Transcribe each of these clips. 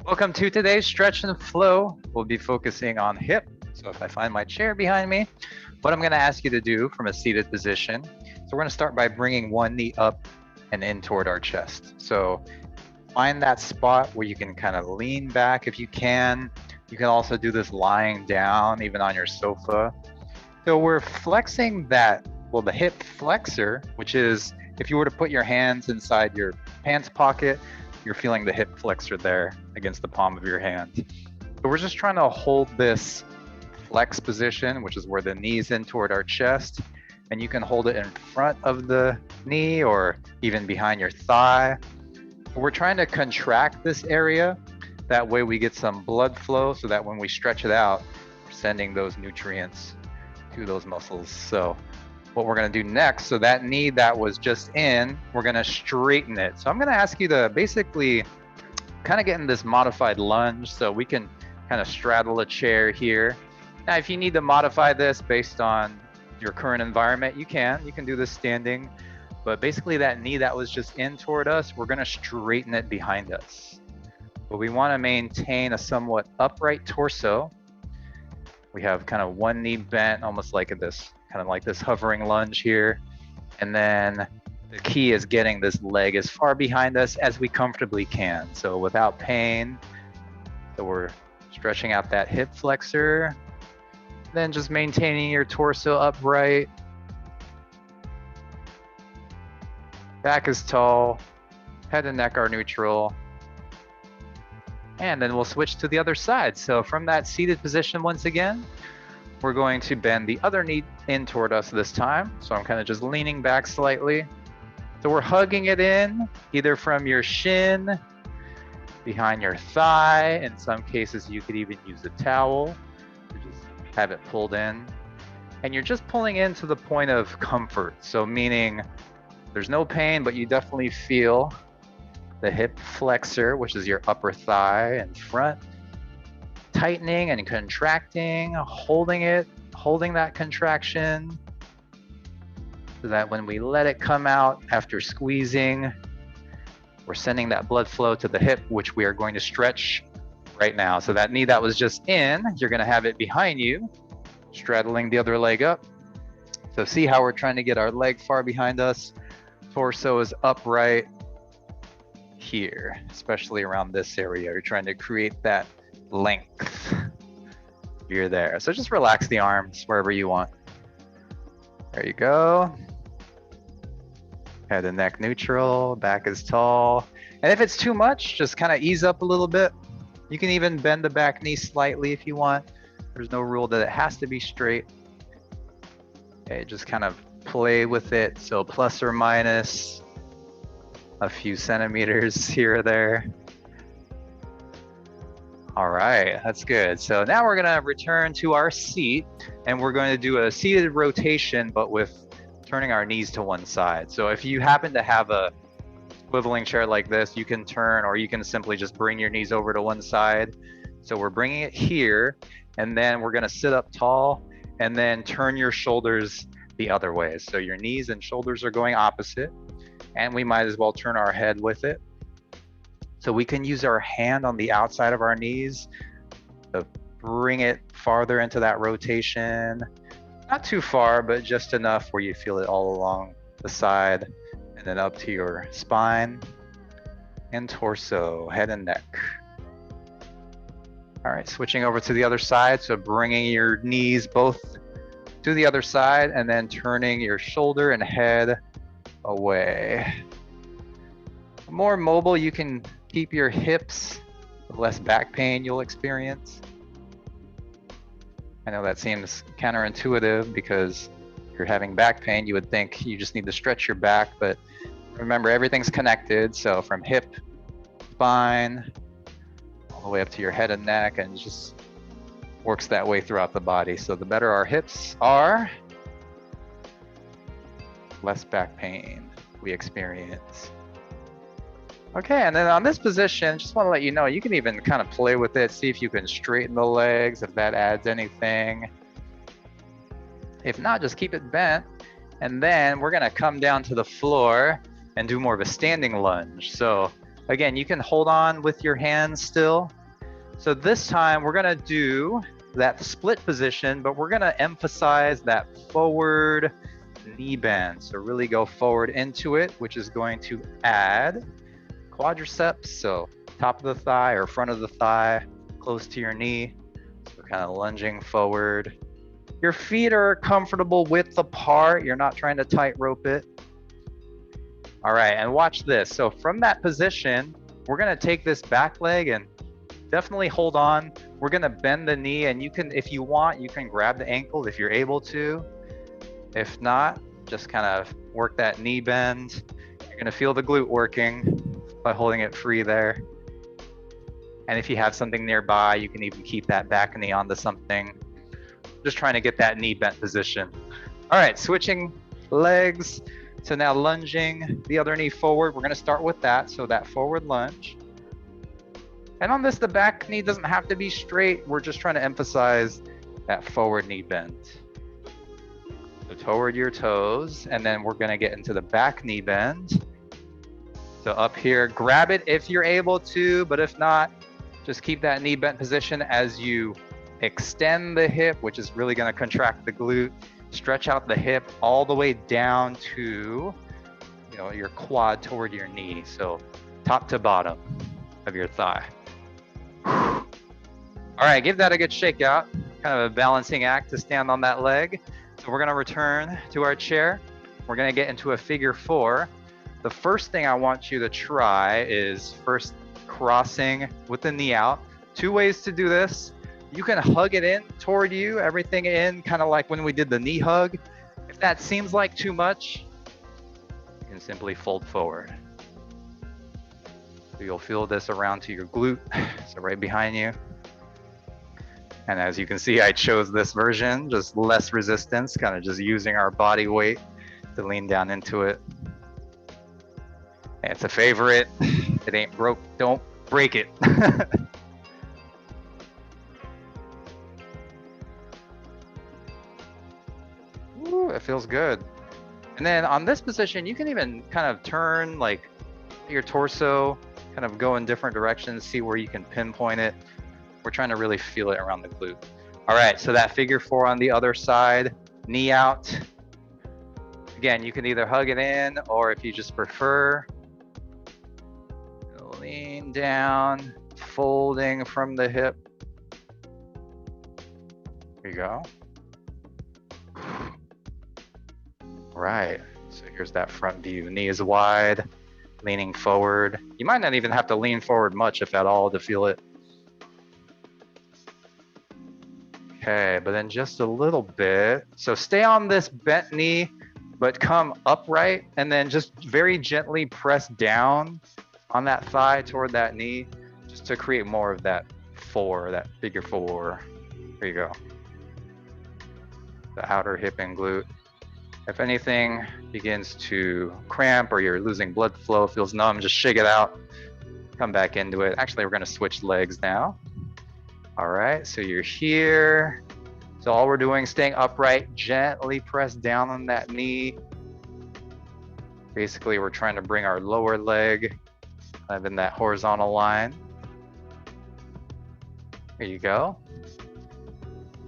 Welcome to today's stretch and flow. We'll be focusing on hip. So if I find my chair behind me, what I'm going to ask you to do from a seated position. So we're going to start by bringing one knee up and in toward our chest. So find that spot where you can kind of lean back if you can. You can also do this lying down, even on your sofa. So we're flexing the hip flexor, which is if you were to put your hands inside your pants pocket, you're feeling the hip flexor there against the palm of your hand. So we're just trying to hold this flex position, which is where the knee's in toward our chest, and you can hold it in front of the knee or even behind your thigh. We're trying to contract this area. That way we get some blood flow so that when we stretch it out, we're sending those nutrients to those muscles. So what we're going to do next, so that knee that was just in, we're going to straighten it. So I'm going to ask you to basically kind of get in this modified lunge so we can kind of straddle a chair here. Now, if you need to modify this based on your current environment, you can do this standing, but basically that knee that was just in toward us, we're going to straighten it behind us. But we want to maintain a somewhat upright torso. We have kind of one knee bent, almost like this hovering lunge here. And then the key is getting this leg as far behind us as we comfortably can. So without pain. So we're stretching out that hip flexor. Then just maintaining your torso upright. Back is tall. Head and neck are neutral. And then we'll switch to the other side. So from that seated position once again, we're going to bend the other knee in toward us this time. So I'm kind of just leaning back slightly. So we're hugging it in, either from your shin, behind your thigh. In some cases, you could even use a towel to just have it pulled in. And you're just pulling in to the point of comfort. So meaning there's no pain, but you definitely feel the hip flexor, which is your upper thigh and front, tightening and contracting, holding that contraction, so that when we let it come out after squeezing, we're sending that blood flow to the hip, which we are going to stretch right now. So that knee that was just in, you're going to have it behind you, straddling the other leg up. So see how we're trying to get our leg far behind us. Torso is upright here, especially around this area. You're trying to create that length. You're there. So just relax the arms wherever you want. There you go. Head and neck neutral, back is tall. And if it's too much, just kind of ease up a little bit. You can even bend the back knee slightly if you want. There's no rule that it has to be straight. Okay, just kind of play with it. So plus or minus a few centimeters here or there. All right, that's good. So now we're gonna return to our seat and we're going to do a seated rotation, but with turning our knees to one side. So if you happen to have a swiveling chair like this, you can turn, or you can simply just bring your knees over to one side. So we're bringing it here, and then we're gonna sit up tall and then turn your shoulders the other way. So your knees and shoulders are going opposite, and we might as well turn our head with it. So we can use our hand on the outside of our knees to bring it farther into that rotation. Not too far, but just enough where you feel it all along the side, and then up to your spine and torso, head and neck. All right, switching over to the other side. So bringing your knees both to the other side and then turning your shoulder and head away. More mobile, you can keep your hips, the less back pain you'll experience. I know that seems counterintuitive because if you're having back pain, you would think you just need to stretch your back, but remember everything's connected. So from hip, spine, all the way up to your head and neck, and just works that way throughout the body. So the better our hips are, less back pain we experience. Okay, and then on this position, just want to let you know, you can even kind of play with it, see if you can straighten the legs, if that adds anything. If not, just keep it bent. And then we're gonna come down to the floor and do more of a standing lunge. So Again, you can hold on with your hands still. So this time we're gonna do that split position, but we're gonna emphasize that forward knee bend. So really go forward into it, which is going to add quadriceps. So top of the thigh or front of the thigh, close to your knee. So kind of lunging forward. Your feet are comfortable width apart. You're not trying to tightrope it. All right, and watch this. So from that position, we're gonna take this back leg and definitely hold on. We're gonna bend the knee, and you can, if you want, you can grab the ankle if you're able to. If not, just kind of work that knee bend. You're gonna feel the glute working by holding it free there. And if you have something nearby, you can even keep that back knee onto something. Just trying to get that knee bent position. All right, switching legs. So now lunging the other knee forward. We're gonna start with that. So that forward lunge. And on this, the back knee doesn't have to be straight. We're just trying to emphasize that forward knee bend. So toward your toes, and then we're gonna get into the back knee bend. So up here, grab it if you're able to, but if not, just keep that knee bent position as you extend the hip, which is really gonna contract the glute. Stretch out the hip all the way down to, your quad toward your knee. So top to bottom of your thigh. All right, give that a good shake out. Kind of a balancing act to stand on that leg. So we're gonna return to our chair. We're gonna get into a figure 4. The first thing I want you to try is first crossing with the knee out. 2 ways to do this. You can hug it in toward you, everything in, kind of like when we did the knee hug. If that seems like too much, you can simply fold forward. So you'll feel this around to your glute, so right behind you. And as you can see, I chose this version, just less resistance, kind of just using our body weight to lean down into it. And it's a favorite. It ain't broke, don't break it. Ooh, it feels good. And then on this position, you can even kind of turn like your torso, kind of go in different directions, see where you can pinpoint it. We're trying to really feel it around the glute. All right, so that figure 4 on the other side, knee out. Again, you can either hug it in, or if you just prefer, lean down, folding from the hip. Here you go. Right, so here's that front view. Knee is wide, leaning forward. You might not even have to lean forward much, if at all, to feel it. Okay, but then just a little bit. So stay on this bent knee, but come upright, and then just very gently press down on that thigh toward that knee, just to create more of that 4, that figure 4. There you go. The outer hip and glute. If anything begins to cramp or you're losing blood flow, feels numb, just shake it out, come back into it. Actually, we're gonna switch legs now. All right, so you're here. So all we're doing, staying upright, gently press down on that knee. Basically, we're trying to bring our lower leg kind of in that horizontal line. There you go.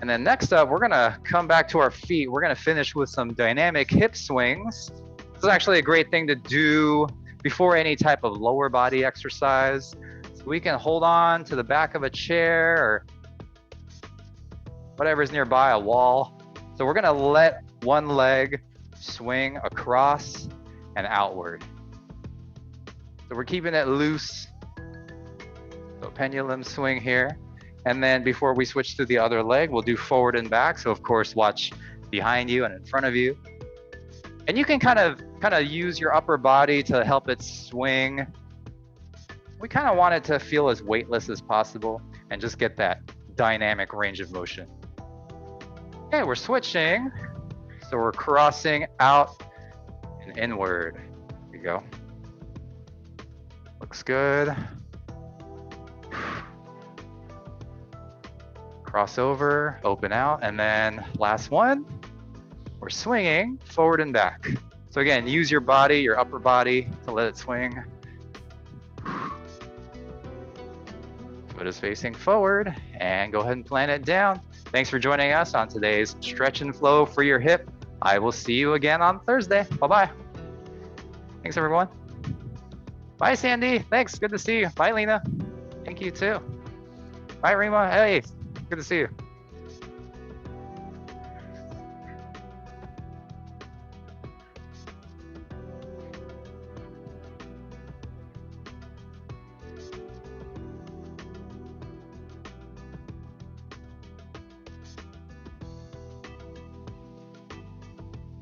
And then next up, we're gonna come back to our feet. We're gonna finish with some dynamic hip swings. This is actually a great thing to do before any type of lower body exercise. So we can hold on to the back of a chair or whatever's nearby, a wall. So we're gonna let one leg swing across and outward. So we're keeping it loose. So pendulum swing here. And then before we switch to the other leg, we'll do forward and back. So of course, watch behind you and in front of you. And you can kind of use your upper body to help it swing. We kind of want it to feel as weightless as possible and just get that dynamic range of motion. Okay, we're switching. So we're crossing out and inward. Here we go. Looks good. Cross over, open out, and then last one, we're swinging forward and back. So again, use your body, your upper body to let it swing. Foot is facing forward, and go ahead and plant it down. Thanks for joining us on today's stretch and flow for your hip. I will see you again on Thursday. Bye-bye. Thanks, everyone. Bye, Sandy. Thanks. Good to see you. Bye, Lena. Thank you, too. Bye, Rima. Hey, good to see you.